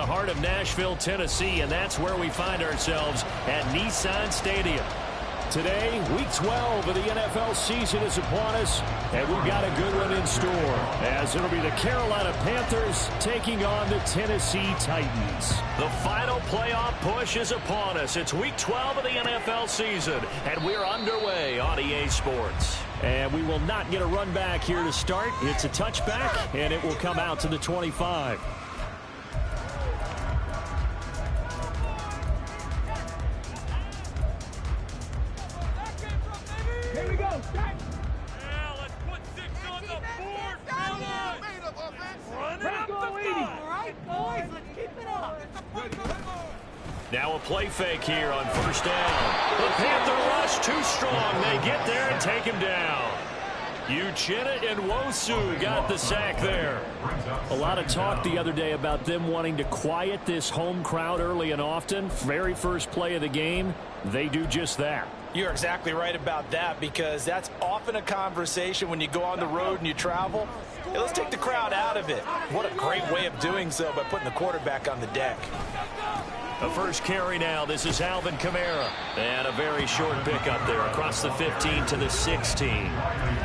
heart of Nashville, Tennessee, and that's where we find ourselves at Nissan Stadium. Today, Week 12 of the NFL season is upon us, and we've got a good one in store, as it'll be the Carolina Panthers taking on the Tennessee Titans. The final playoff push is upon us. It's Week 12 of the NFL season, and we're underway on EA Sports. And we will not get a run back here to start. It's a touchback, and it will come out to the 25. Now a play fake here on first down. The Panther rush too strong. They get there and take him down. Uchenna and Nwosu got the sack there. A lot of talk the other day about them wanting to quiet this home crowd early and often. Very first play of the game, they do just that. You're exactly right about that, because that's often a conversation when you go on the road and you travel. Hey, let's take the crowd out of it. What a great way of doing so by putting the quarterback on the deck. A first carry now. This is Alvin Kamara. And a very short pickup there across the 15 to the 16.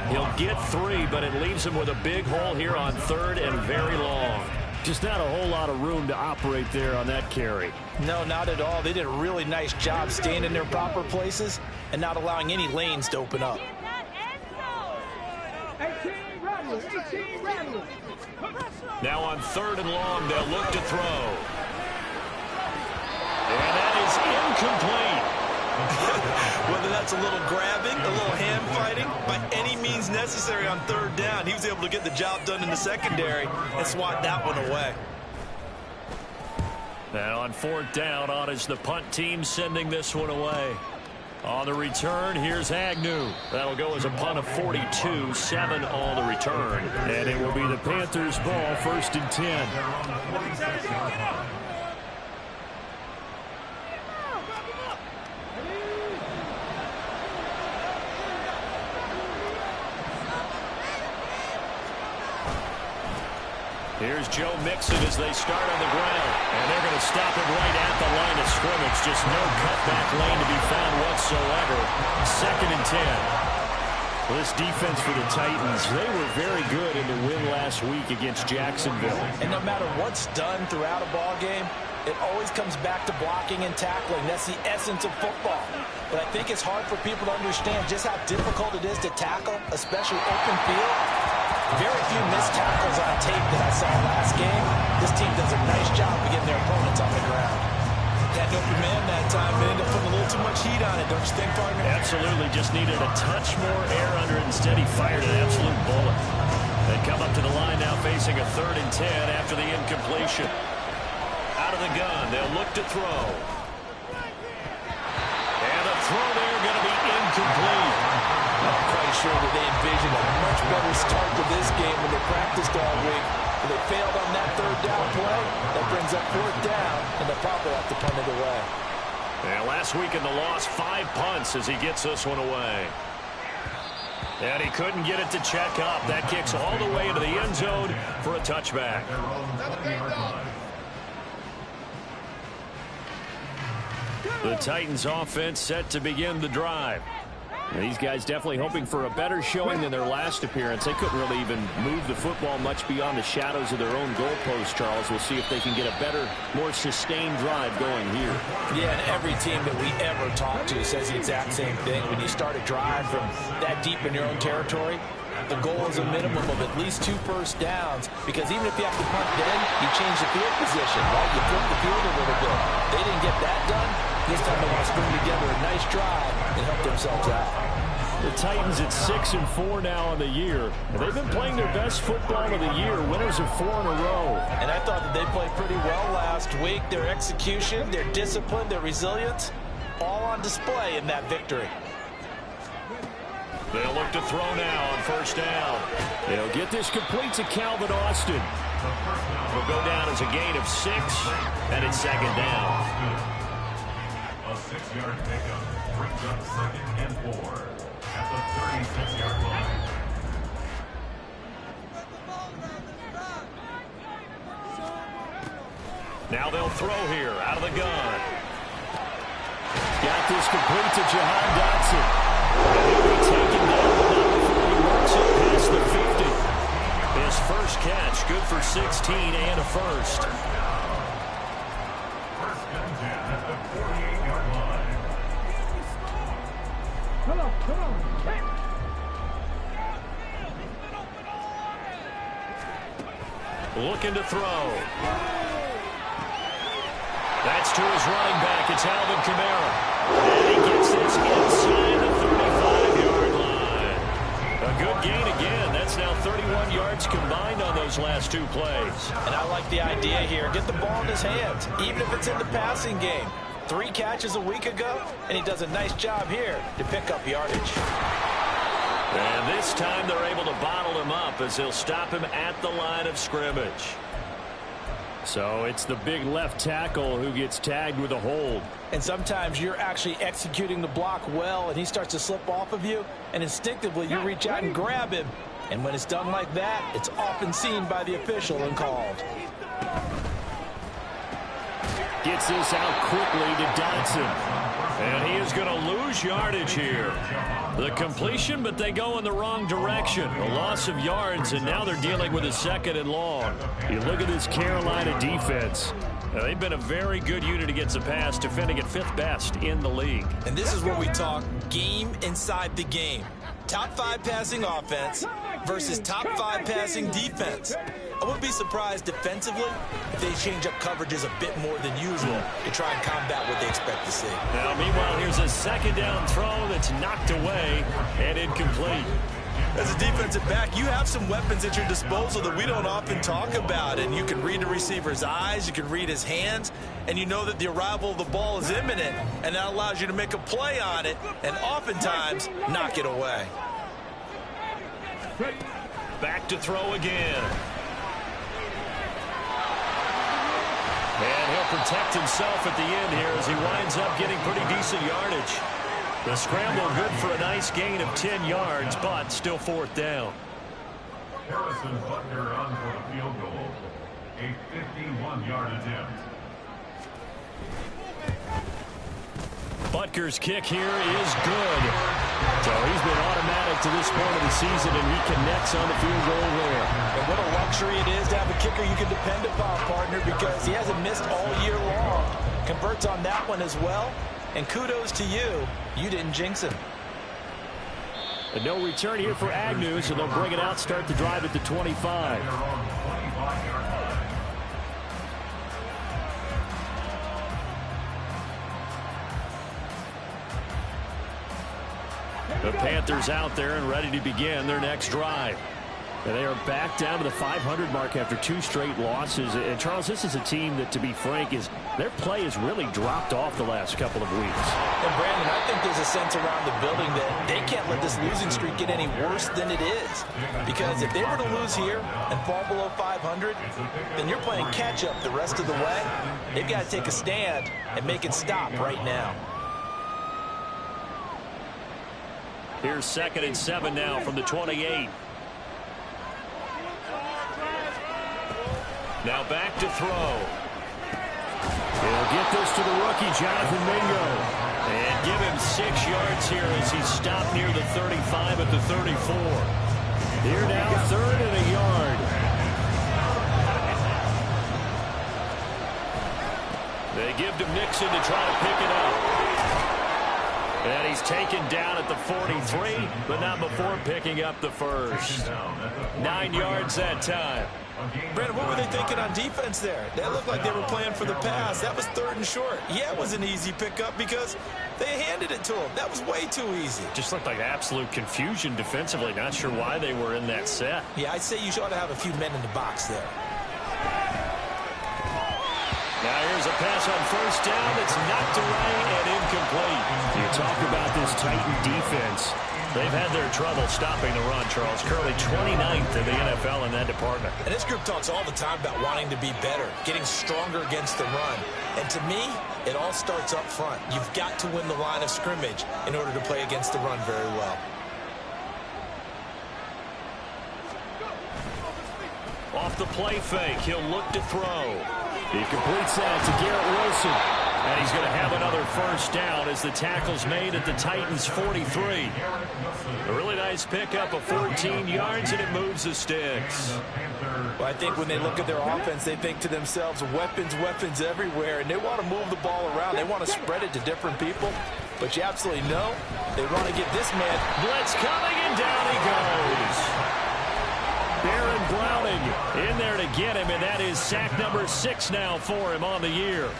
He'll get 3, but it leaves him with a big hole here on third and very long. Just not a whole lot of room to operate there on that carry. No, not at all. They did a really nice job staying in their proper places and not allowing any lanes to open up. Now on third and long, they'll look to throw. And that is incomplete. Whether that's a little grabbing, a little hand fighting, by any means necessary on third down, he was able to get the job done in the secondary and swat that one away. Now on fourth down, on is the punt team sending this one away. On the return, here's Agnew. That'll go as a punt of 42, 7 on the return. And it will be the Panthers' ball, first and 10. Here's Joe Mixon as they start on the ground. And they're going to stop him right at the line of scrimmage. Just no cutback lane to be found whatsoever. Second and 10. Well, this defense for the Titans, they were very good in the win last week against Jacksonville. And no matter what's done throughout a ball game, it always comes back to blocking and tackling. That's the essence of football. But I think it's hard for people to understand just how difficult it is to tackle, especially open field. Very few missed tackles on tape that I saw last game. This team does a nice job of getting their opponents on the ground. Had an open man that time, but ended up putting a little too much heat on it, don't you think, partner? Absolutely, just needed a touch more air under it. Instead, he fired an absolute bullet. They come up to the line now facing a third and 10 after the incompletion. Out of the gun, they'll look to throw. And the throw there going to be incomplete. I'm quite sure that they envisioned a much better start to this game when they practiced all week. But they failed on that third down play. That brings up fourth down, and they'll probably have to punt it away. And last week in the loss, 5 punts as he gets this one away. And he couldn't get it to check up. That kicks all the way into the end zone for a touchback. The Titans offense set to begin the drive. These guys definitely hoping for a better showing than their last appearance. They couldn't really even move the football much beyond the shadows of their own goalpost, Charles. We'll see if they can get a better, more sustained drive going here. Yeah, and every team that we ever talk to says the exact same thing. When you start a drive from that deep in your own territory, the goal is a minimum of at least 2 first downs, because even if you have to punt then, you change the field position, right? You flip the field a little bit. They didn't get that done. This time they want to string together a nice drive and help themselves out. The Titans at 6-4 now on the year. And they've been playing their best football of the year, winners of 4 in a row. And I thought that they played pretty well last week. Their execution, their discipline, their resilience, all on display in that victory. They'll look to throw now on first down. They'll get this complete to Calvin Austin. Will go down as a gain of 6, and it's second down. A 6-yard pickup brings up 2nd and 4 at the 36-yard line. Now they'll throw here out of the gun. Got this complete to Jahan Dotson. He'll be taken down, but not before he works it past the 50. His first catch, good for 16 and a first. First and 10 at the 48-yard line. Come on. Looking to throw. That's to his running back. It's Alvin Kamara. And he gets this inside the 35-yard line. A good gain again. That's now 31 yards combined on those last two plays. And I like the idea here. Get the ball in his hands, even if it's in the passing game. 3 catches a week ago, and he does a nice job here to pick up yardage. And this time they're able to bottle him up as they'll stop him at the line of scrimmage. So it's the big left tackle who gets tagged with a hold. And sometimes you're actually executing the block well, and he starts to slip off of you, and instinctively you reach out and grab him. And when it's done like that, it's often seen by the official and called. Gets this out quickly to Dotson. And he is going to lose yardage here. The completion, but they go in the wrong direction. A loss of yards, and now they're dealing with a 2nd and long. You look at this Carolina defense. They've been a very good unit against the pass, defending at 5th best in the league. And this is where we talk game inside the game. Top 5 passing offense versus top 5 passing defense. I wouldn't be surprised defensively if they change up coverages a bit more than usual to try and combat what they expect to see. Now, meanwhile, here's a 2nd down throw that's knocked away and incomplete. As a defensive back, you have some weapons at your disposal that we don't often talk about. And you can read the receiver's eyes, you can read his hands, and you know that the arrival of the ball is imminent, and that allows you to make a play on it and oftentimes knock it away. Back to throw again. And he'll protect himself at the end here as he winds up getting pretty decent yardage. The scramble good for a nice gain of 10 yards, but still 4th down. Harrison Butker on for the field goal. A 51-yard attempt. Butker's kick here is good. So he's been automatic to this point of the season, and he connects on the field goal there. And what a luxury it is to have a kicker you can depend upon, partner, because he hasn't missed all year long. Converts on that one as well. And kudos to you. You didn't jinx him. And no return here for Agnew, so they'll bring it out, start the drive at the 25. The Panthers out there and ready to begin their next drive. And they are back down to the 500 mark after 2 straight losses. And, Charles, this is a team that, to be frank, their play has really dropped off the last couple of weeks. And, Brandon, I think there's a sense around the building that they can't let this losing streak get any worse than it is. Because if they were to lose here and fall below 500, then you're playing catch-up the rest of the way. They've got to take a stand and make it stop right now. Here's 2nd and 7 now from the 28. Now back to throw. He'll get this to the rookie, Jonathan Mingo. And give him 6 yards here as he's stopped near the 35 at the 34. Here now, 3rd and a yard. They give to Mixon to try to pick it up. And he's taken down at the 43, but not before picking up the first. 9 yards that time. Brandon, what were they thinking on defense there? That looked like they were playing for the pass. That was 3rd and short. Yeah, it was an easy pickup because they handed it to him. That was way too easy. Just looked like absolute confusion defensively. Not sure why they were in that set. Yeah, I'd say you ought to have a few men in the box there. Now here's a pass on 1st down. It's knocked away and incomplete. You talk about this Titan defense. They've had their trouble stopping the run, Charles. Currently 29th in the NFL in that department. And this group talks all the time about wanting to be better, getting stronger against the run. And to me, it all starts up front. You've got to win the line of scrimmage in order to play against the run very well. Off the play fake, he'll look to throw. He completes that to Garrett Wilson. And he's going to have another first down as the tackle's made at the Titans' 43. A really nice pickup of 14 yards, and it moves the sticks. Well, I think when they look at their offense, they think to themselves, weapons, weapons everywhere, and they want to move the ball around. They want to spread it to different people. But you absolutely know they want to get this man. Blitz coming, and down he goes. Baron Browning in there to get him, and that is sack number 6 now for him on the year.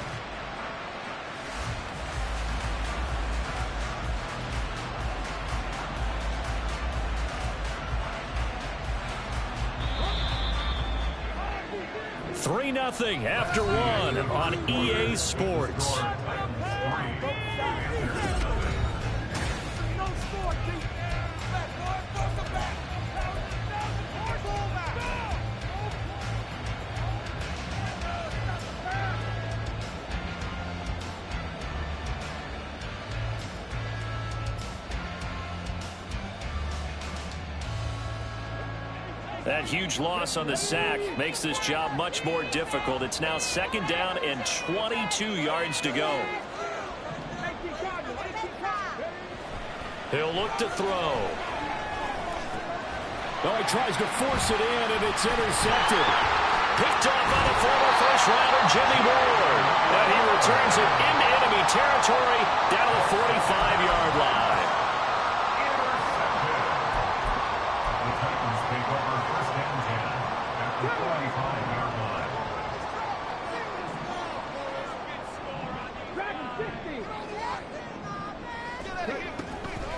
Three 0 after 1 on EA Sports. That huge loss on the sack makes this job much more difficult. It's now 2nd down and 22 yards to go. He'll look to throw. Oh, he tries to force it in, and it's intercepted. Picked off by the former first-rounder Jimmy Ward. And he returns it into enemy territory down to the 45-yard line.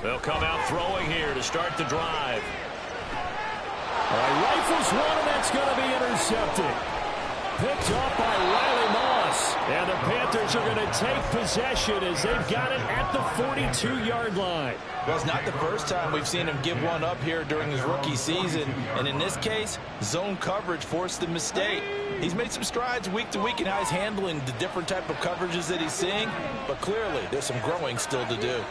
They'll come out throwing here to start the drive. Rifles one, and that's going to be intercepted. Picked off by Riley Moss. And the Panthers are going to take possession as they've got it at the 42-yard line. Well, it's not the first time we've seen him give one up here during his rookie season. And in this case, zone coverage forced the mistake. He's made some strides week to week in how he's handling the different type of coverages that he's seeing. But clearly, there's some growing still to do.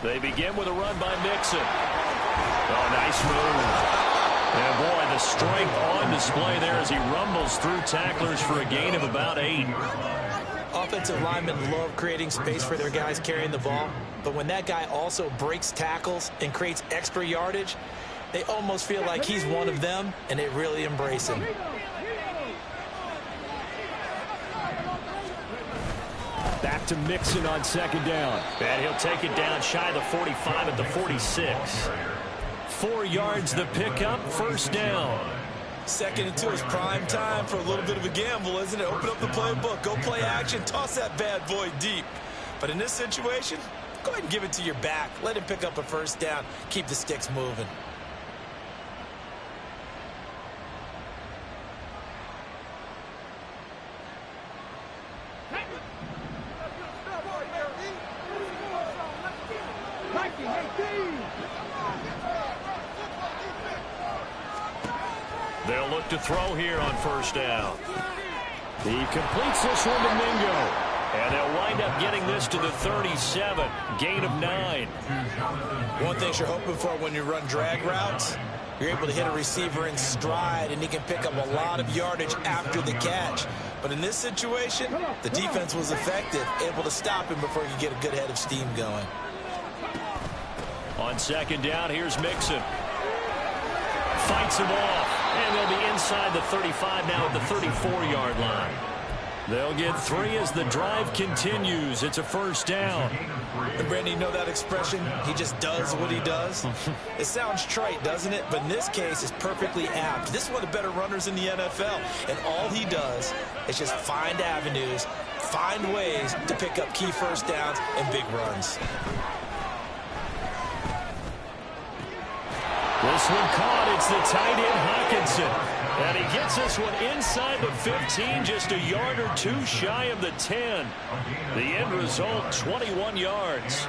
They begin with a run by Mixon. Oh, nice move. And boy, the strength on display there as he rumbles through tacklers for a gain of about 8. Offensive linemen love creating space for their guys carrying the ball. But when that guy also breaks tackles and creates extra yardage, they almost feel like he's one of them, and they really embrace him. Back to Mixon on 2nd down. And he'll take it down shy of the 45 at the 46. 4 yards the pickup, first down. 2nd and 2 is prime time for a little bit of a gamble, isn't it? Open up the playbook, go play action, toss that bad boy deep. But in this situation, go ahead and give it to your back. Let him pick up a first down. Keep the sticks moving. They'll look to throw here on first down. He completes this one to Mingo. And they'll wind up getting this to the 37. Gain of 9. One thing you're hoping for when you run drag routes, you're able to hit a receiver in stride, and he can pick up a lot of yardage after the catch. But in this situation, the defense was effective, able to stop him before he could get a good head of steam going. On 2nd down, here's Mixon. Fights him off. And they'll be inside the 35 now at the 34-yard line. They'll get 3 as the drive continues. It's a first down. And Brandon, you know that expression? He just does what he does. It sounds trite, doesn't it? But in this case, it's perfectly apt. This is one of the better runners in the NFL. And all he does is just find avenues, find ways to pick up key first downs and big runs. This one caught. It's the tight end Hawkinson. And he gets this one inside the 15, just a yard or 2 shy of the 10. The end result, 21 yards.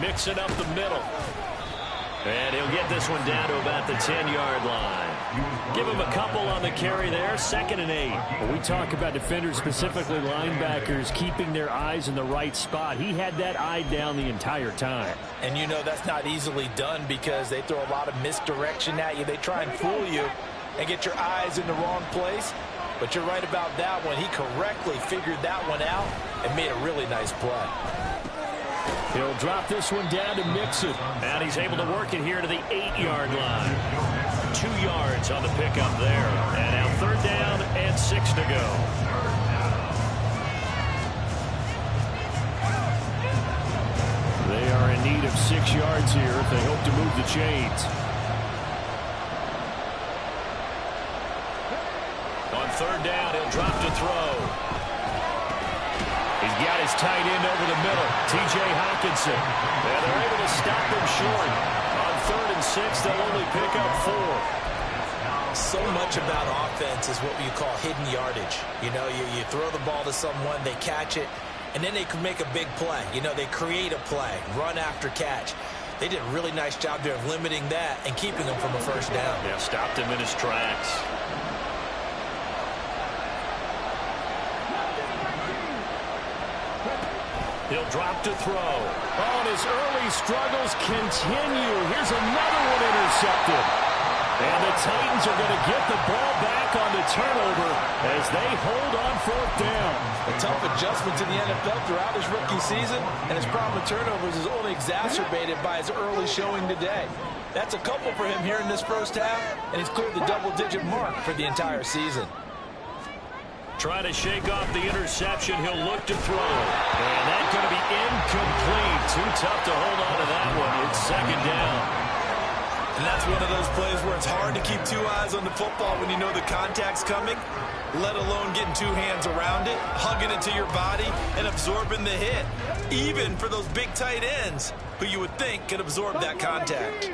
Mixing up the middle. And he'll get this one down to about the 10-yard line. Give him a couple on the carry there, 2nd and 8. When we talk about defenders, specifically linebackers, keeping their eyes in the right spot. He had that eye down the entire time. And you know that's not easily done because they throw a lot of misdirection at you. They try and fool you and get your eyes in the wrong place. But you're right about that one. He correctly figured that one out and made a really nice play. He'll drop this one down to Mixon. And he's able to work it here to the 8-yard line. 2 yards on the pickup there. And now 3rd down and 6 to go. They are in need of 6 yards here if they hope to move the chains. On 3rd down, he'll drop to throw. He's got his tight end over the middle, T.J. Hockenson. And they're able to stop him short. On 3rd and 6, they'll only pick up 4. So much about offense is what you call hidden yardage. You know, you throw the ball to someone, they catch it, and then they can make a big play. You know, they create a play, run after catch. They did a really nice job there of limiting that and keeping him from a 1st down. Yeah, stopped him in his tracks. He'll drop to throw. Oh, and his early struggles continue. Here's another one intercepted. And the Titans are going to get the ball back on the turnover as they hold on 4th down. A tough adjustment to the NFL throughout his rookie season, and his problem with turnovers is only exacerbated by his early showing today. That's a couple for him here in this 1st half, and he's cleared the double-digit mark for the entire season. Trying to shake off the interception. He'll look to throw. And that's going to be incomplete. Too tough to hold on to that one. It's 2nd down. And that's one of those plays where it's hard to keep 2 eyes on the football when you know the contact's coming, let alone getting 2 hands around it, hugging it to your body, and absorbing the hit. Even for those big tight ends who you would think could absorb that contact.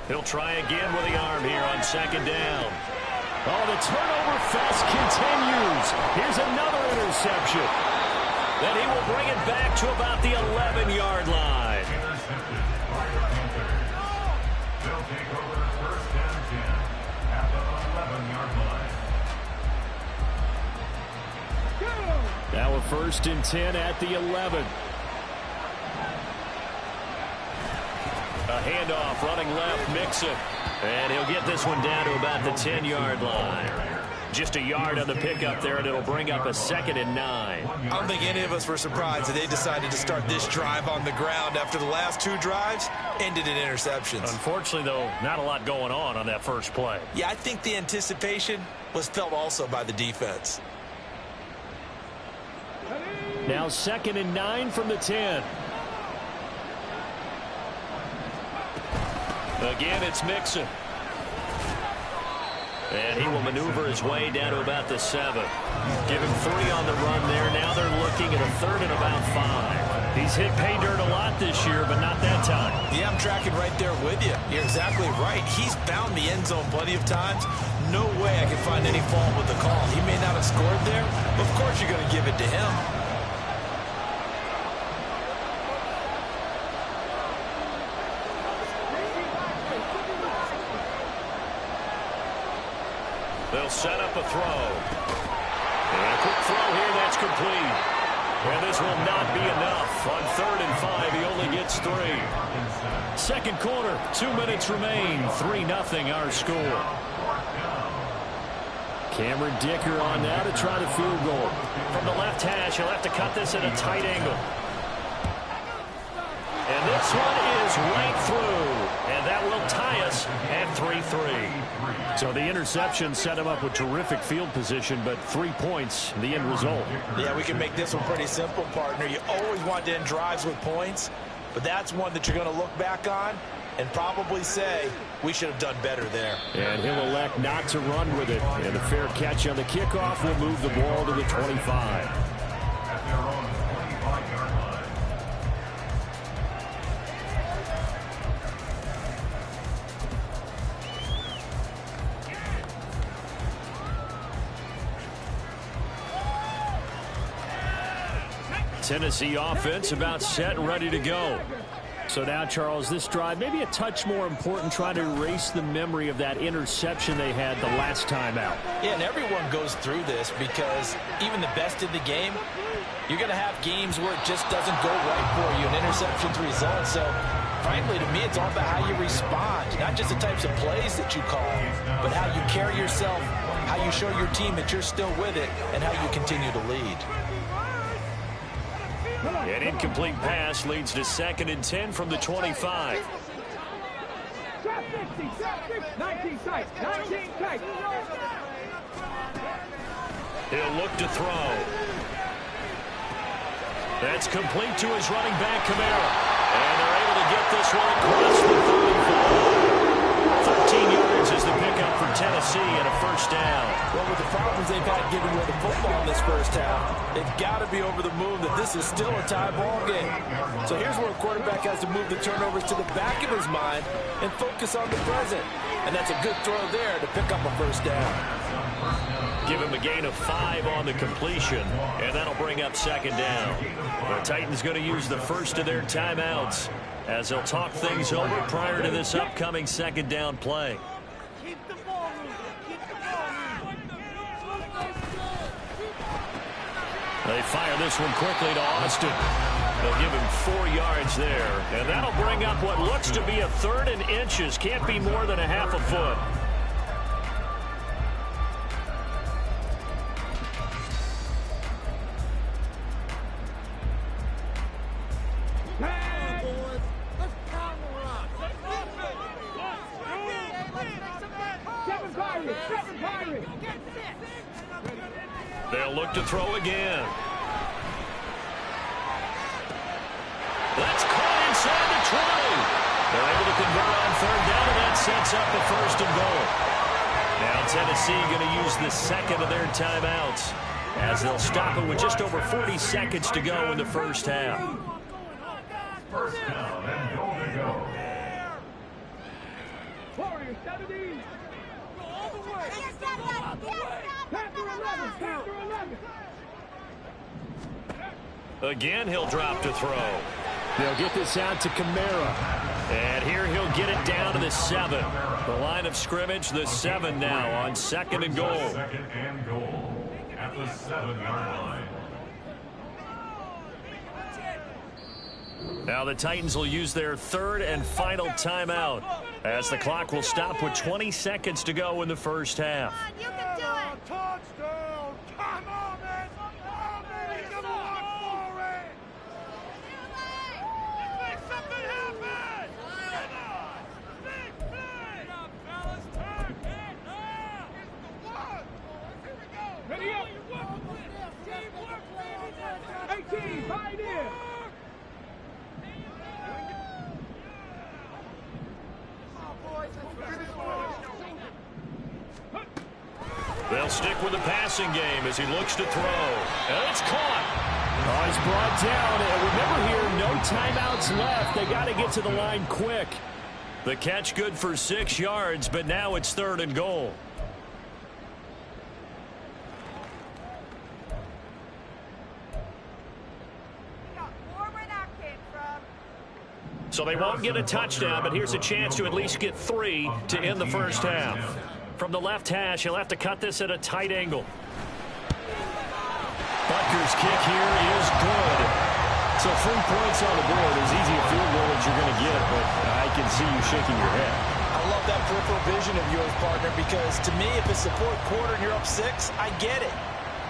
He'll try again with the arm here on 2nd down. Oh, the turnover fest continues. Here's another interception. Then he will bring it back to about the 11-yard line. They'll take over 1st and 10 at the 11-yard line. Now a 1st and 10 at the 11. A handoff running left, Mixon. And he'll get this one down to about the 10-yard line. Just a yard on the pickup there, and it'll bring up a 2nd and 9. I don't think any of us were surprised that they decided to start this drive on the ground after the last 2 drives ended in interceptions. Unfortunately, though, not a lot going on that first play. Yeah, I think the anticipation was felt also by the defense. Now 2nd and 9 from the 10. Again, it's Mixon. And he will maneuver his way down to about the 7. Give him 3 on the run there. Now they're looking at a 3rd and about 5. He's hit pay dirt a lot this year, but not that time. Yeah, I'm tracking right there with you. You're exactly right. He's found the end zone plenty of times. No way I can find any fault with the call. He may not have scored there, but of course you're going to give it to him. They'll set up a throw. And a quick throw here, that's complete. And this will not be enough. On 3rd and 5, he only gets 3. 2nd quarter, 2 minutes remain. 3-0 our score. Cameron Dicker on now to try the field goal. From the left hash, he'll have to cut this at a tight angle. And this one is right through. And that will tie us at 3-3. So the interception set him up with terrific field position, but 3 points, the end result. Yeah, we can make this one pretty simple, partner. You always want to end drives with points, but that's one that you're going to look back on and probably say, we should have done better there. And he'll elect not to run with it. And a fair catch on the kickoff will move the ball to the 25. At their own 25-yard line. Tennessee offense about set and ready to go. So now, Charles, this drive maybe a touch more important, trying to erase the memory of that interception they had the last time out. Yeah, and everyone goes through this because even the best in the game, you're going to have games where it just doesn't go right for you, and interceptions result. So, frankly, to me, it's all about how you respond, not just the types of plays that you call, but how you carry yourself, how you show your team that you're still with it, and how you continue to lead. An incomplete pass leads to 2nd and 10 from the 25. He'll look to throw. That's complete to his running back, Kamara. And they're able to get this one across the 34. 13 yards is the pickup for Tennessee and a first down. Well, with the problems they've had getting rid of the football in this first half, they've got to be over the moon that this is still a tie ball game. So here's where a quarterback has to move the turnovers to the back of his mind and focus on the present. And that's a good throw there to pick up a first down. Give him a gain of 5 on the completion, and that'll bring up 2nd down. The Titans going to use the first of their timeouts as they'll talk things over prior to this upcoming 2nd down play. They fire this one quickly to Austin. They'll give him 4 yards there, and that'll bring up what looks to be a 3rd and inches. Can't be more than a half a foot. They'll look to throw again. That's caught inside the 20. They're able to convert on 3rd down, and that sets up the 1st and goal. Now Tennessee going to use the 2nd of their timeouts as they'll stop it with just over 40 seconds to go in the first half. First down and goal to go. Warriors 70. Go all the way. Panther 11. Panther 11. Again, he'll drop to throw. They'll get this out to Kamara. And here he'll get it down to the 7. The line of scrimmage, the 7 now on 2nd and goal. 2nd and goal at the 7-yard line. Now the Titans will use their 3rd and final timeout as the clock will stop with 20 seconds to go in the first half. You can do it. Touchdown. Come on, man. Come on, for it. Make something happen. Come on. Big play. Get up, fellas. Turn. Here's the one. Here we go. Ready up. Teamwork, baby. 18. Right in. They'll stick with the passing game as he looks to throw. And it's caught. Oh, he's brought down. And remember here, no timeouts left. They got to get to the line quick. The catch good for 6 yards, but now it's 3rd and goal. So they won't get a touchdown, but here's a chance to at least get 3 to end the first half. From the left hash, he'll have to cut this at a tight angle. Butker's kick here is good. So 3 points on the board, as easy a field goal as you're going to get, but I can see you shaking your head. I love that peripheral vision of yours, partner, because to me, if it's the 4th quarter and you're up 6, I get it.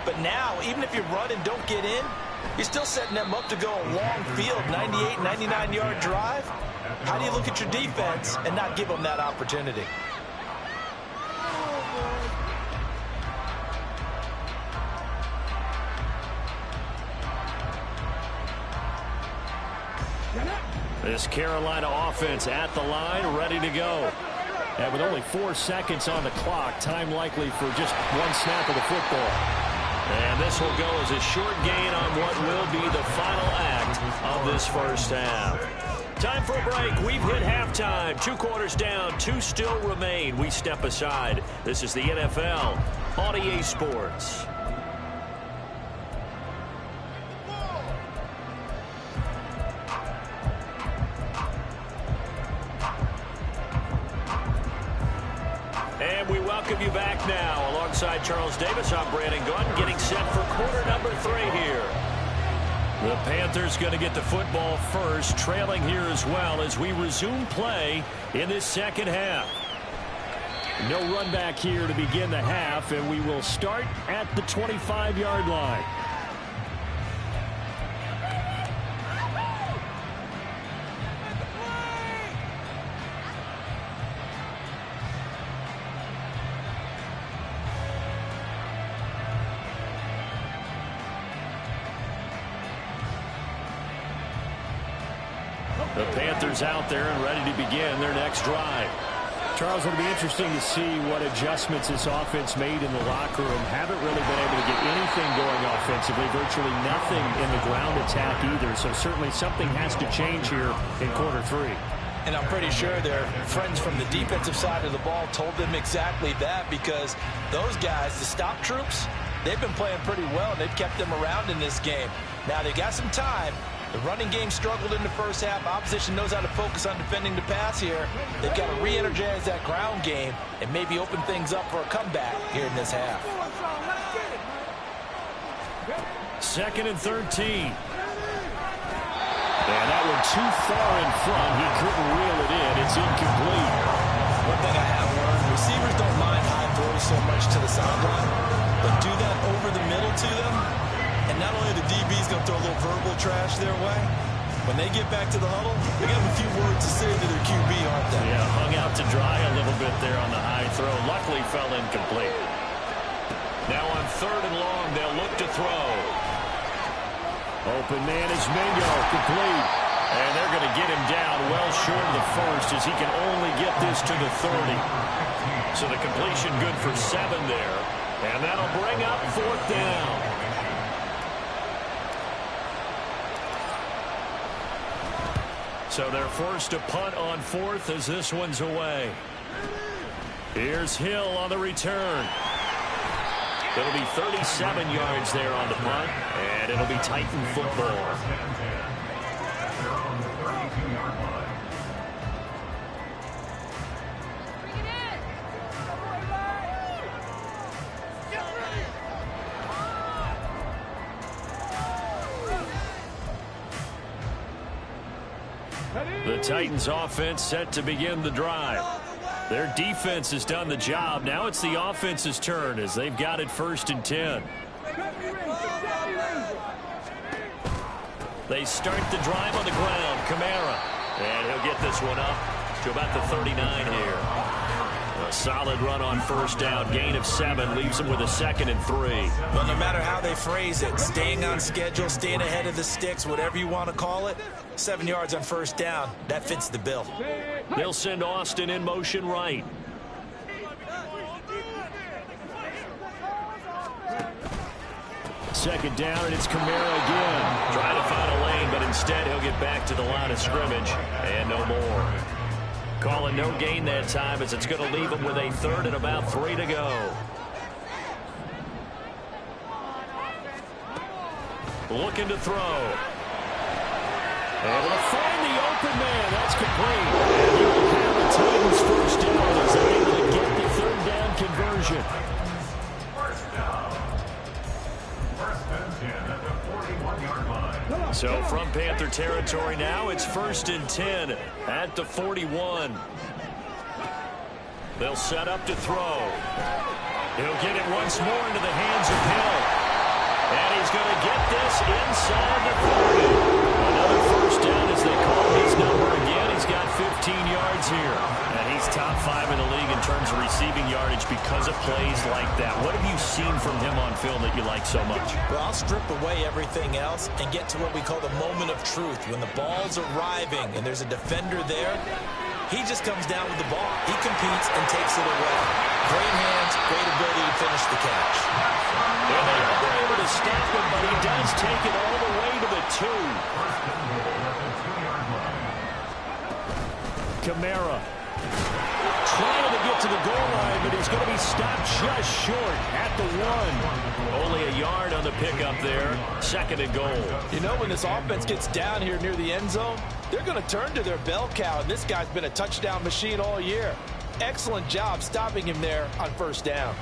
But now, even if you run and don't get in, you're still setting them up to go a long field, 98, 99-yard drive. How do you look at your defense and not give them that opportunity? This Carolina offense at the line, ready to go. And with only 4 seconds on the clock, time likely for just 1 snap of the football. And this will go as a short gain on what will be the final act of this first half. Time for a break. We've hit halftime. 2 quarters down, 2 still remain. We step aside. This is the NFL on EA Sports. we welcome you back now. Alongside Charles Davis, I'm Brandon Gunn, getting set for quarter number 3 here. The Panthers going to get the football first, trailing here as well as we resume play in this second half. No run back here to begin the half, and we will start at the 25-yard line. The Panthers out there and ready to begin their next drive. Charles, it'll be interesting to see what adjustments this offense made in the locker room. Haven't really been able to get anything going offensively, virtually nothing in the ground attack either. So certainly something has to change here in quarter 3. And I'm pretty sure their friends from the defensive side of the ball told them exactly that, because those guys, the stop troops, they've been playing pretty well. They've kept them around in this game. Now they got some time. The running game struggled in the first half. Opposition knows how to focus on defending the pass here. They've got to re-energize that ground game and maybe open things up for a comeback here in this half. 2nd and 13. And that one too far in front. He couldn't reel it in. It's incomplete. One thing I have learned, receivers don't mind high throws so much to the sideline, but do that over the middle to them, and not only the DB's going to throw a little verbal trash their way, when they get back to the huddle, they got a few words to say to their QB, aren't they? Yeah, hung out to dry a little bit there on the high throw. Luckily fell incomplete. Now on 3rd and long, they'll look to throw. Open man is Mingo, complete. And they're going to get him down well short of the first, as he can only get this to the 30. So the completion good for 7 there. And that'll bring up 4th down. So they're forced to punt on 4th as this one's away. Here's Hill on the return. It'll be 37 yards there on the punt, and it'll be Titan football. The Titans offense set to begin the drive. Their defense has done the job. Now it's the offense's turn as they've got it 1st and 10. They start the drive on the ground. Kamara. And he'll get this one up to about the 39 here. A solid run on 1st down. Gain of 7 leaves him with a 2nd and 3. Well, no matter how they phrase it, staying on schedule, staying ahead of the sticks, whatever you want to call it, 7 yards on 1st down, that fits the bill. They'll send Austin in motion right. Second down, and it's Kamara again. Trying to find a lane, but instead he'll get back to the line of scrimmage, and no more. Calling no gain that time, as it's going to leave him with a 3rd and about 3 to go. Looking to throw. And he'll find the open man. That's complete. And he will have the Titans 1st down as they're able to get the 3rd down conversion. 1st down. 1st and 10 at the 41-yard line. So from Panther territory now, it's 1st and 10 at the 41. They'll set up to throw. He'll get it once more into the hands of Hill. And he's going to get this inside the 30. Another 1st down as they call his number again. He's got 15 yards here. And he's top 5 in the league in terms of receiving yardage because of plays like that. What have you seen from him on film that you like so much? Well, I'll strip away everything else and get to what we call the moment of truth. When the ball's arriving and there's a defender there, he just comes down with the ball. He competes and takes it away. Great hands, great ability to finish the catch. And they are able to stop him, but he does take it all the way to the 2. Kamara trying to get to the goal line, but he's going to be stopped just short at the 1. Only a yard on the pickup there. 2nd and goal. You know, when this offense gets down here near the end zone, they're going to turn to their bell cow, and this guy's been a touchdown machine all year. excellent job stopping him there on first down.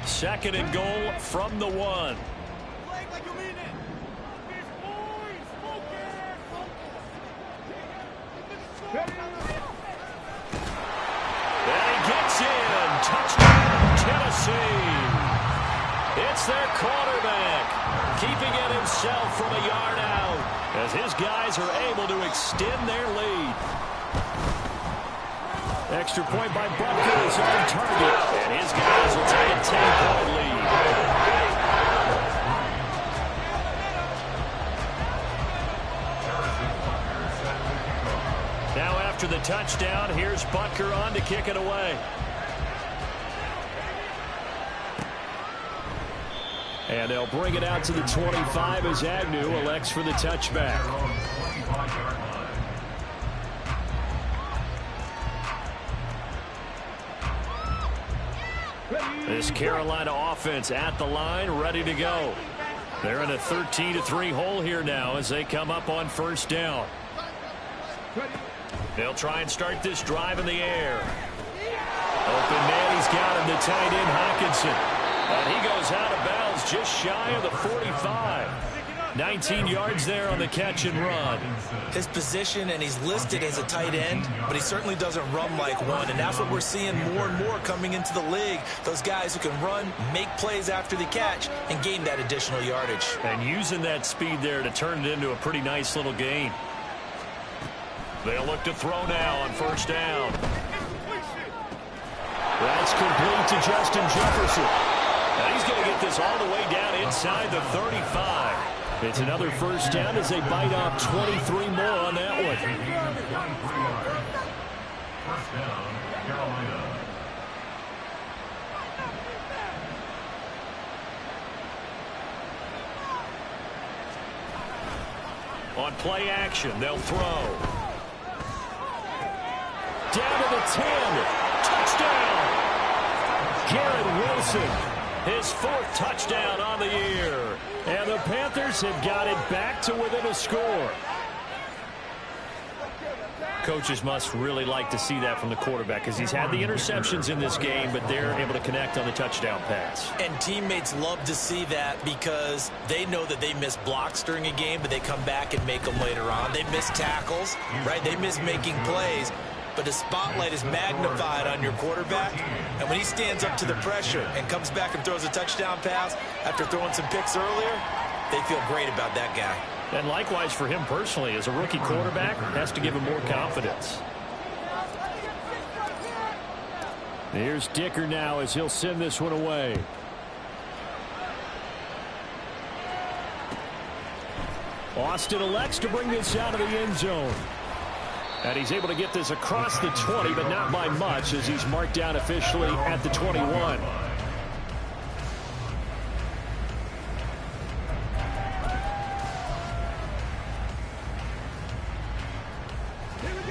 Second and goal from the 1. And he gets in. Touchdown, Tennessee. It's their quarterback, keeping it himself from a yard out as his guys are able to extend their lead. Extra point by Butker is on target, and his guys will take a 10-point lead. Now after the touchdown, here's Butker on to kick it away. And they'll bring it out to the 25 as Agnew elects for the touchback. This Carolina offense at the line, ready to go. They're in a 13-3 hole here now as they come up on first down. They'll try and start this drive in the air. Open man, he's got him, the tight end Hockenson. And he goes out of bounds just shy of the 45. 19 yards there on the catch and run. His position, and he's listed as a tight end, but he certainly doesn't run like one, and that's what we're seeing more and more coming into the league. Those guys who can run, make plays after the catch, and gain that additional yardage. And using that speed there to turn it into a pretty nice little gain. They'll look to throw now on first down. That's complete to Justin Jefferson. And he's going to get this all the way down inside the 35. It's another first down as they bite off 23 more on that one. First down, Carolina. On play action, they'll throw. Down to the 10. Touchdown. Garrett Wilson. His 4th touchdown on the year. And the Panthers have got it back to within a score. Coaches must really like to see that from the quarterback because he's had the interceptions in this game, but they're able to connect on the touchdown pass. And teammates love to see that because they know that they miss blocks during a game, but they come back and make them later on. They miss tackles, right? They miss making plays. But the spotlight is magnified on your quarterback, and when he stands up to the pressure and comes back and throws a touchdown pass after throwing some picks earlier, they feel great about that guy. And likewise for him personally, as a rookie quarterback, has to give him more confidence. Here's Dicker now as he'll send this one away. Austin elects to bring this out of the end zone. And he's able to get this across the 20, but not by much as he's marked down officially at the 21.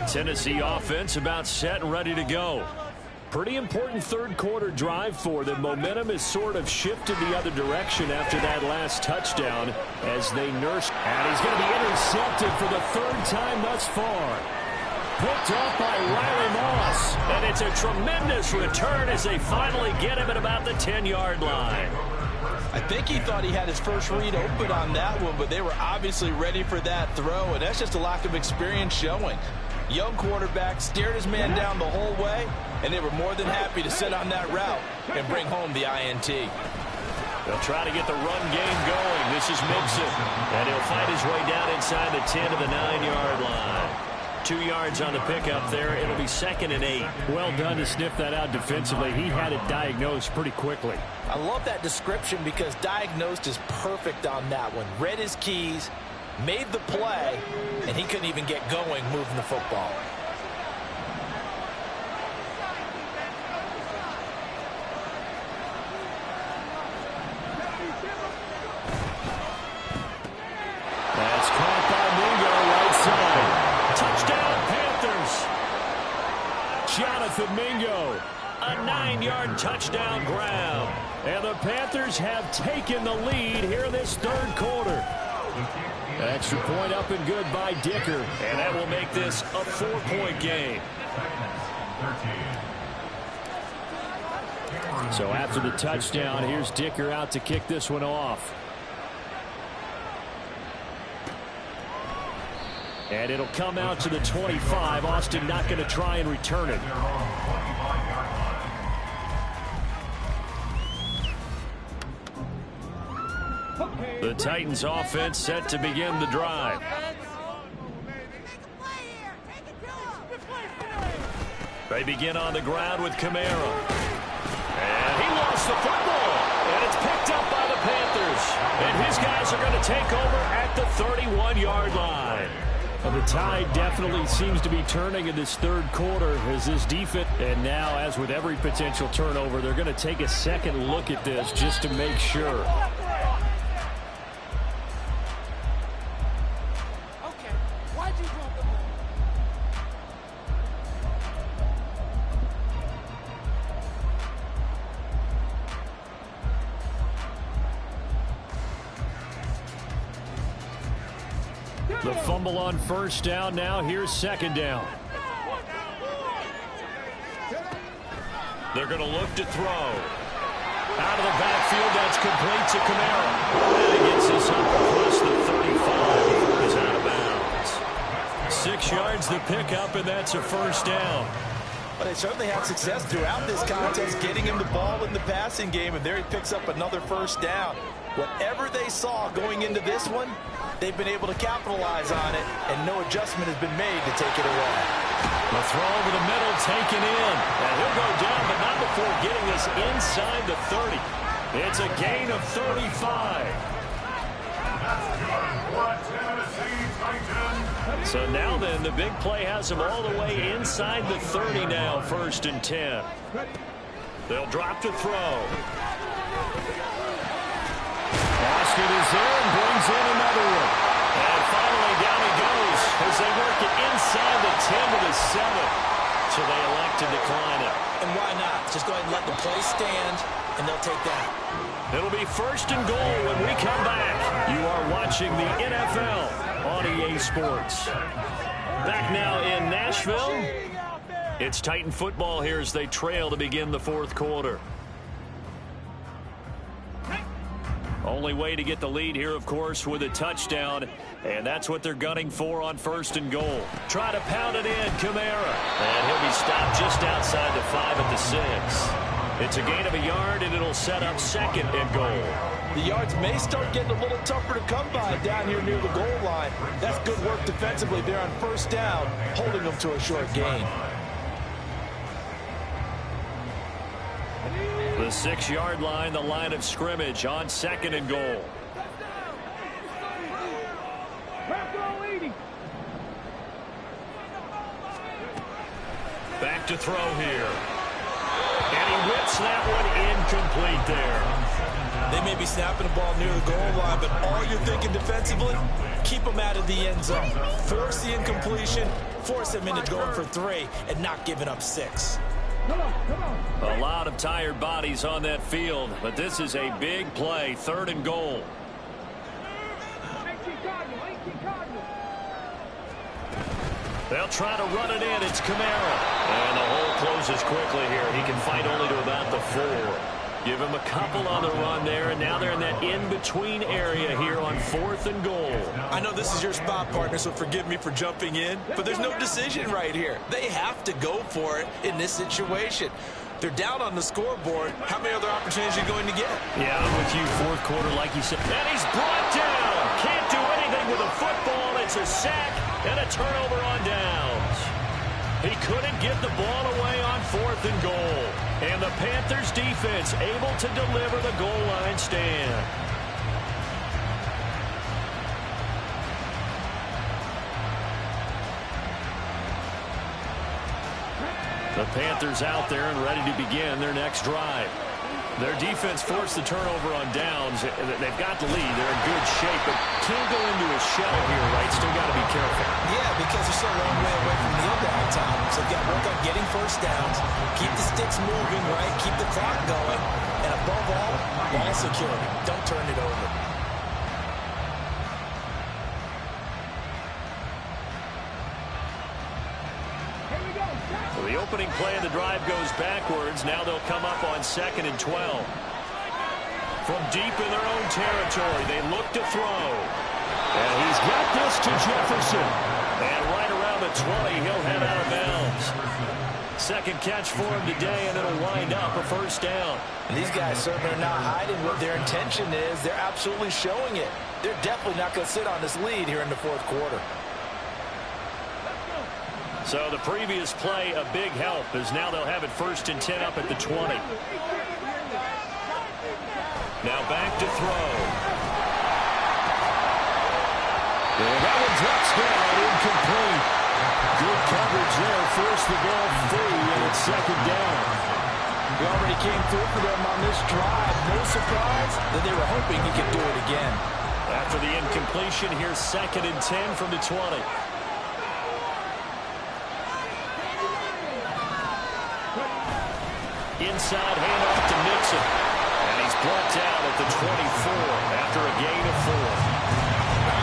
Tennessee offense about set and ready to go. Pretty important third quarter drive for them. Momentum has sort of shifted the other direction after that last touchdown as they nurse. And he's going to be intercepted for the 3rd time thus far. Picked off by Riley Moss. And it's a tremendous return as they finally get him at about the 10-yard line. I think he thought he had his first read open on that one, but they were obviously ready for that throw, and that's just a lack of experience showing. Young quarterback stared his man down the whole way, and they were more than happy to sit on that route and bring home the INT. They'll try to get the run game going. This is Mixon, and he'll find his way down inside the 10 to the 9-yard line. 2 yards on the pickup there. It'll be 2nd and 8. Well done to sniff that out defensively. He had it diagnosed pretty quickly. I love that description because diagnosed is perfect on that one. Read his keys, made the play, and he couldn't even get going moving the football. That's caught by Mingo right side. Touchdown Panthers. Jonathan Mingo, a 9-yard touchdown grab. And the Panthers have taken the lead here in this third quarter. Extra point up and good by Dicker. And that will make this a 4-point game. So after the touchdown, here's Dicker out to kick this one off. And it'll come out to the 25. Austin not going to try and return it. The Titans offense set to begin the drive. They begin on the ground with Kamara. And he lost the football. And it's picked up by the Panthers. And his guys are going to take over at the 31-yard line. Well, the tide definitely seems to be turning in this third quarter as this defense. And now, as with every potential turnover, they're going to take a second look at this just to make sure. The fumble on first down. Now here's second down. They're going to look to throw. Out of the backfield, that's complete to Kamara. And he gets this up across the 35. He's out of bounds. 6 yards the pickup, and that's a first down. But they certainly had success throughout this contest, getting him the ball in the passing game, and there he picks up another first down. Whatever they saw going into this one, they've been able to capitalize on it, and no adjustment has been made to take it away. The throw over the middle taken in. And he'll go down, but not before getting this inside the 30. It's a gain of 35. So now then, the big play has him all the way inside the 30 now, 1st and 10. They'll drop to throw. Austin is there and brings in another one. And finally down he goes as they work it inside the 10 to the 7. So they elect to decline it. And why not? Just go ahead and let the play stand, and they'll take that. It'll be 1st and goal when we come back. You are watching the NFL on EA Sports. Back now in Nashville. It's Titan football here as they trail to begin the 4th quarter. Only way to get the lead here, of course, with a touchdown. And that's what they're gunning for on 1st and goal. Try to pound it in, Kamara. And he'll be stopped just outside the 5 at the 6. It's a gain of a yard, and it'll set up 2nd and goal. The yards may start getting a little tougher to come by down here near the goal line. That's good work defensively there on 1st down, holding them to a short gain. The 6-yard line, the line of scrimmage on 2nd and goal. Back to throw here. And he whips that one incomplete there. They may be snapping the ball near the goal line, but all you're thinking defensively, keep them out of the end zone. Force the incompletion, force them into going for 3, and not giving up 6. A lot of tired bodies on that field, but this is a big play, 3rd and goal. They'll try to run it in. It's Kamara. And the hole closes quickly here. He can fight only to about the 4. Give him a couple on the run there, and now they're in that in-between area here on 4th and goal. I know this is your spot, partner, so forgive me for jumping in, but there's no decision right here. They have to go for it in this situation. They're down on the scoreboard. How many other opportunities are you going to get? Yeah, I'm with you. 4th quarter, like you said. And he's brought down. Can't do anything with a football. It's a sack and a turnover on downs. He couldn't get the ball away on 4th and goal. And the Panthers defense able to deliver the goal line stand. The Panthers out there and ready to begin their next drive. Their defense forced the turnover on downs. They've got the lead. They're in good shape, but can't go into a shell here, right? Still got to be careful. Yeah, because they're still a long way away from kneel down time. So they've got to work on getting first downs, keep the sticks moving, right? Keep the clock going. And above all, ball security. Don't turn it over. So the opening play of the drive goes backwards. Now they'll come up on 2nd and 12. From deep in their own territory, they look to throw. And he's got this to Jefferson. And right around the 20, he'll head out of bounds. Second catch for him today, and it'll wind up a first down. And these guys certainly are not hiding what their intention is. They're absolutely showing it. They're definitely not going to sit on this lead here in the fourth quarter. So the previous play, a big help, as now they'll have it 1st and 10 up at the 20. Now back to throw. And that one drops down, incomplete. Good coverage there, forced the ball free, and it's 2nd down. He already came through for them on this drive. No surprise that they were hoping he could do it again. After the incompletion, here's 2nd and 10 from the 20. Inside handoff to Mixon. And he's brought down at the 24 after a gain of 4.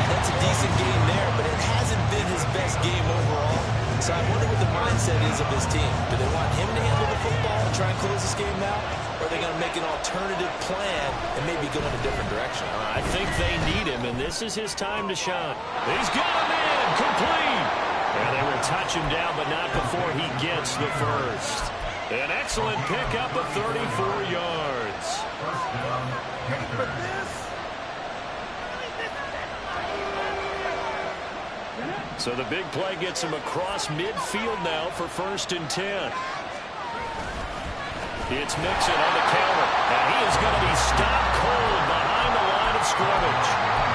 That's a decent game there, but it hasn't been his best game overall. So I wonder what the mindset is of his team. Do they want him to handle the football and try and close this game out? Or are they going to make an alternative plan and maybe go in a different direction? I think they need him, and this is his time to shine. He's got a man, complete. And they will touch him down, but not before he gets the first. An excellent pickup of 34 yards. So the big play gets him across midfield now for 1st and 10. It's Mixon on the counter, and he is going to be stopped cold behind the line of scrimmage.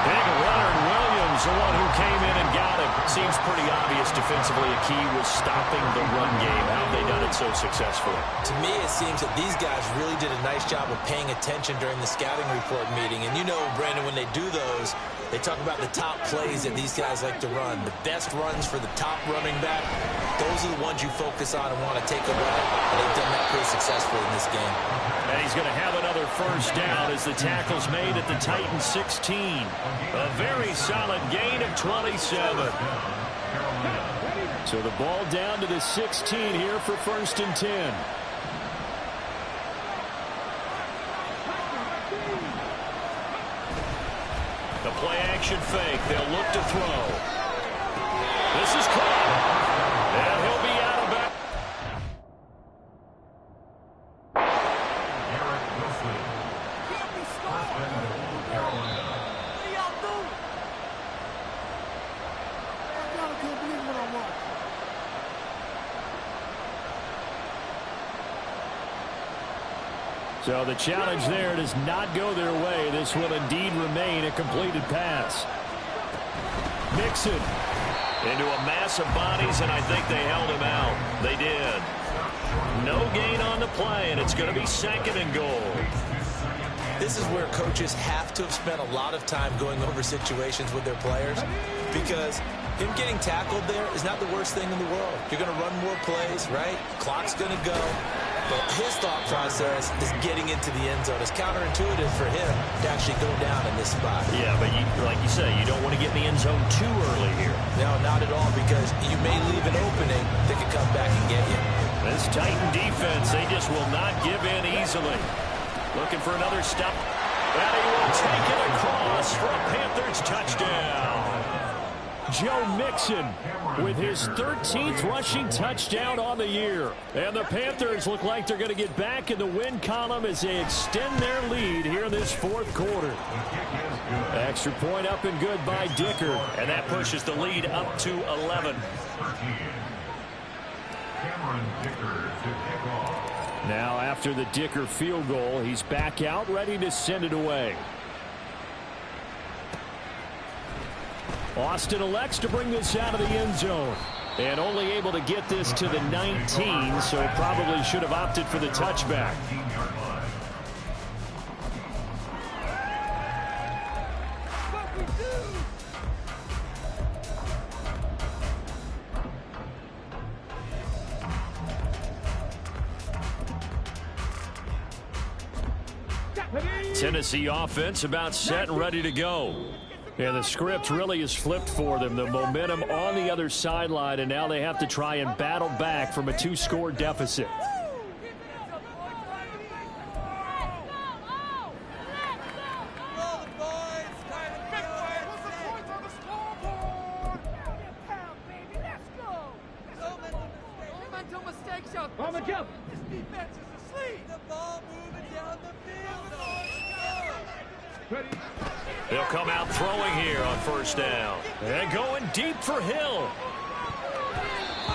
Big Leonard Williams, the one who came in and got him. Seems pretty obvious defensively a key was stopping the run game. How have they done it so successfully? To me, it seems that these guys really did a nice job of paying attention during the scouting report meeting. And you know, Brandon, when they do those, they talk about the top plays that these guys like to run. The best runs for the top running back, those are the ones you focus on and want to take away. And they've done that pretty successfully in this game. And he's going to have another first down as the tackle's made at the Titans 16. A very solid gain of 27. So the ball down to the 16 here for 1st and 10. The play action fake. They'll look to throw. This is caught. And he'll be out of bounds. So the challenge there does not go their way. This will indeed remain a completed pass. Mixon into a mass of bodies, and I think they held him out. They did. No gain on the play, and it's going to be 2nd and goal. This is where coaches have to have spent a lot of time going over situations with their players, because him getting tackled there is not the worst thing in the world. You're going to run more plays, right? Clock's going to go. But his thought process is getting into the end zone. It's counterintuitive for him to actually go down in this spot. Yeah, but like you say, you don't want to get in the end zone too early here. No, not at all, because you may leave an opening that could come back and get you. This Titan defense, they just will not give in easily. Looking for another stop. And he will take it across for a Panthers touchdown. Joe Mixon with his 13th rushing touchdown on the year. And the Panthers look like they're going to get back in the win column as they extend their lead here in this 4th quarter. Extra point up and good by Dicker. And that pushes the lead up to 11. Now after the Dicker field goal, he's back out ready to send it away. Austin elects to bring this out of the end zone. And only able to get this to the 19, so probably should have opted for the touchback. Tennessee offense about set and ready to go. And the script really is flipped for them. The momentum on the other sideline, and now they have to try and battle back from a 2-score deficit. They'll come out throwing here on first down. And going deep for Hill.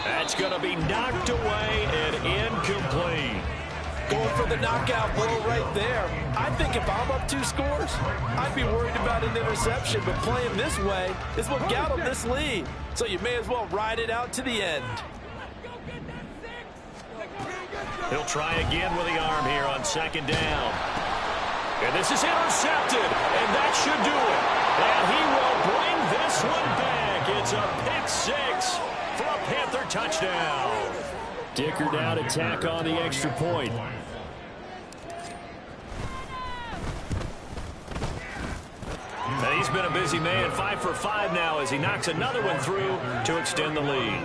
That's going to be knocked away and incomplete. Going for the knockout blow right there. I think if I'm up 2 scores, I'd be worried about an interception. But playing this way is what got them this lead. So you may as well ride it out to the end. He'll try again with the arm here on second down. And this is intercepted, and that should do it. And he will bring this one back. It's a pick-6 for a Panther touchdown. Dicker down to tack on the extra point. And he's been a busy man, 5 for 5 now as he knocks another one through to extend the lead.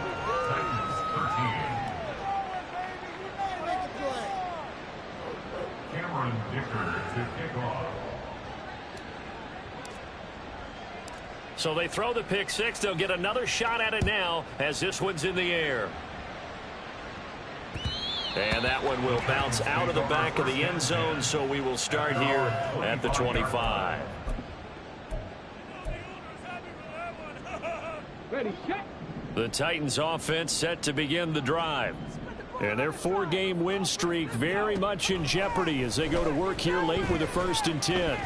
So they throw the pick-6. They'll get another shot at it now as this one's in the air. And that one will bounce out of the back of the end zone, so we will start here at the 25. The Titans offense set to begin the drive. And their 4-game win streak very much in jeopardy as they go to work here late with a 1st and 10.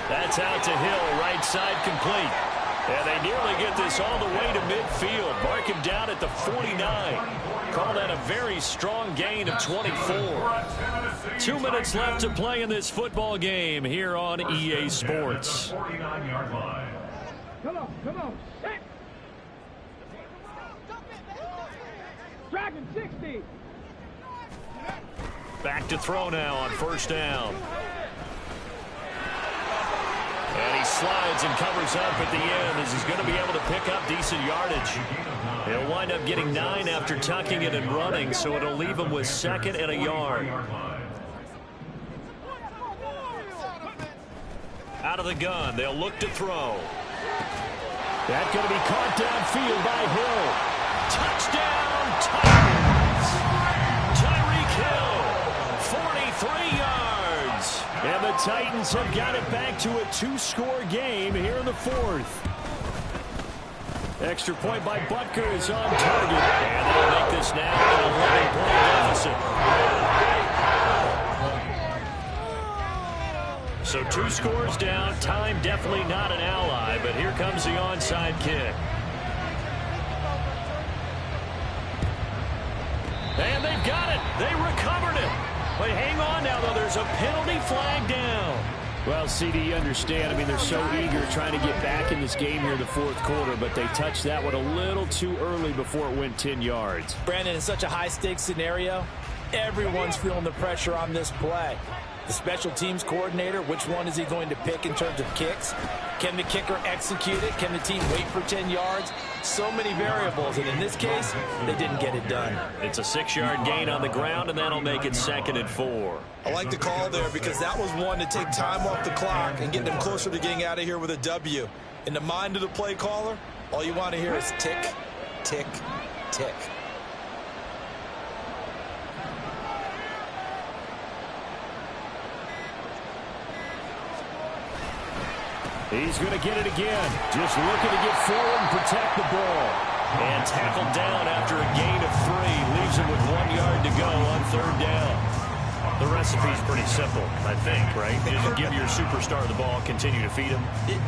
That's out to Hill, right side complete. And they nearly get this all the way to midfield. Mark him down at the 49. Call that a very strong gain of 24. 2 minutes left to play in this football game here on EA Sports. Come on. Set. Dragon 60. Back to throw now on first down. And he slides and covers up at the end as he's going to be able to pick up decent yardage. He'll wind up getting 9 after tucking it and running, so it'll leave him with 2nd and a yard. Out of the gun, they'll look to throw. That's going to be caught downfield by Hill. Touchdown, Titans! Tyreek Hill, 43 yards. And the Titans have got it back to a 2-score game here in the 4th. Extra point by Butker is on target. And they'll make this now an 11-point deficit. So 2 scores down. Time definitely not an ally, but here comes the onside kick. And they've got it. They recovered it. But hang on now, though. There's a penalty flag down. Well, CD, you understand. I mean, they're so eager trying to get back in this game here in the 4th quarter, but they touched that one a little too early before it went 10 yards. Brandon, in such a high-stakes scenario, everyone's feeling the pressure on this play. The special teams coordinator, which one is he going to pick in terms of kicks? Can the kicker execute it? Can the team wait for 10 yards? So many variables, and in this case, they didn't get it done. It's a 6-yard gain on the ground, and that'll make it 2nd and 4. I like the call there because that was one to take time off the clock and get them closer to getting out of here with a W. In the mind of the play caller, all you want to hear is tick, tick, tick. He's going to get it again. Just looking to get forward and protect the ball. And tackled down after a gain of 3. Leaves him with 1 yard to go on 3rd down. The recipe's pretty simple, I think, right? Just give your superstar the ball, continue to feed him.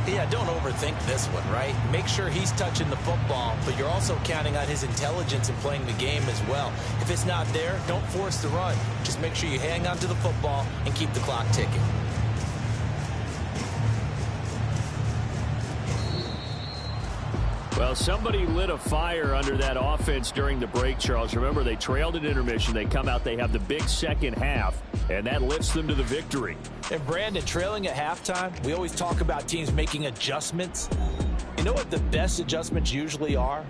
Yeah, don't overthink this one, right? Make sure he's touching the football, but you're also counting on his intelligence in playing the game as well. If it's not there, don't force the run. Just make sure you hang on to the football and keep the clock ticking. Well, somebody lit a fire under that offense during the break, Charles. Remember, they trailed at intermission. They come out, they have the big second half, and that lifts them to the victory. And Brandon, trailing at halftime, we always talk about teams making adjustments. You know what the best adjustments usually are?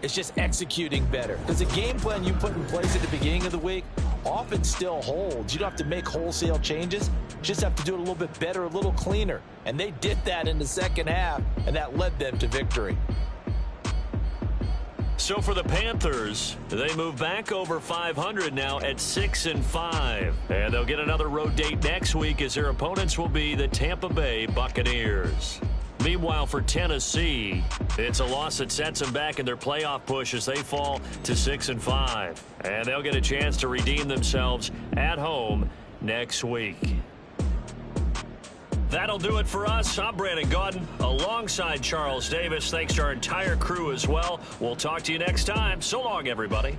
It's just executing better. Because the game plan you put in place at the beginning of the week often still holds. You don't have to make wholesale changes. You just have to do it a little bit better, a little cleaner. And they did that in the second half, and that led them to victory. So for the Panthers, they move back over 500 now at 6-5. And they'll get another road date next week as their opponents will be the Tampa Bay Buccaneers. Meanwhile, for Tennessee, it's a loss that sets them back in their playoff push as they fall to 6-5. And they'll get a chance to redeem themselves at home next week. That'll do it for us. I'm Brandon Gaudin alongside Charles Davis. Thanks to our entire crew as well. We'll talk to you next time. So long, everybody.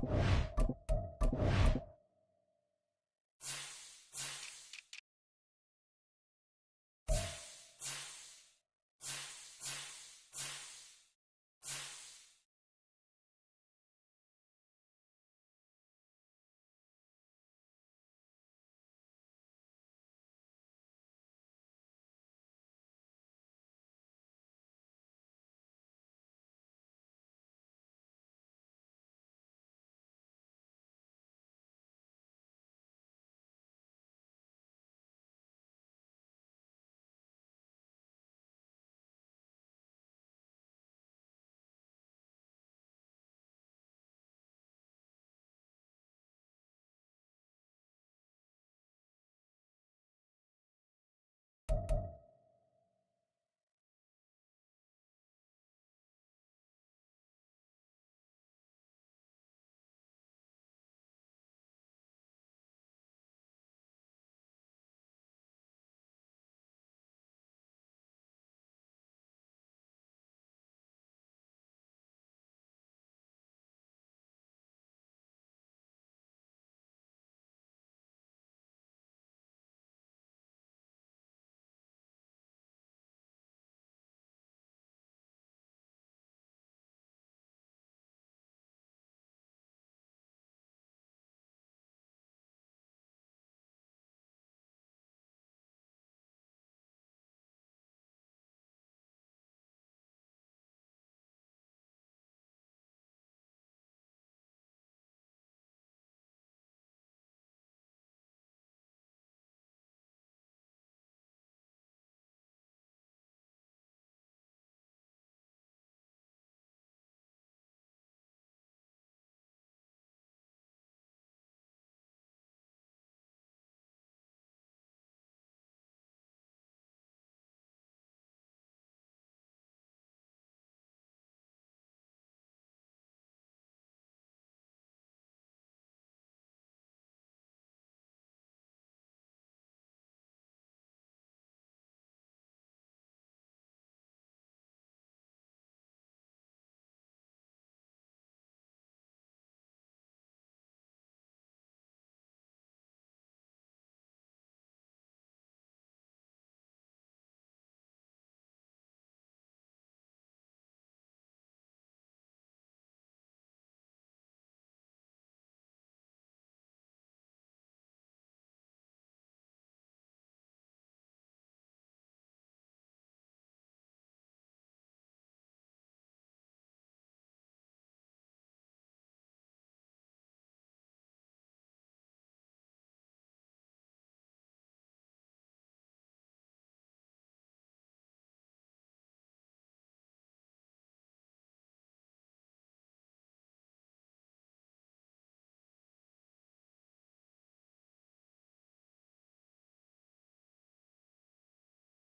now.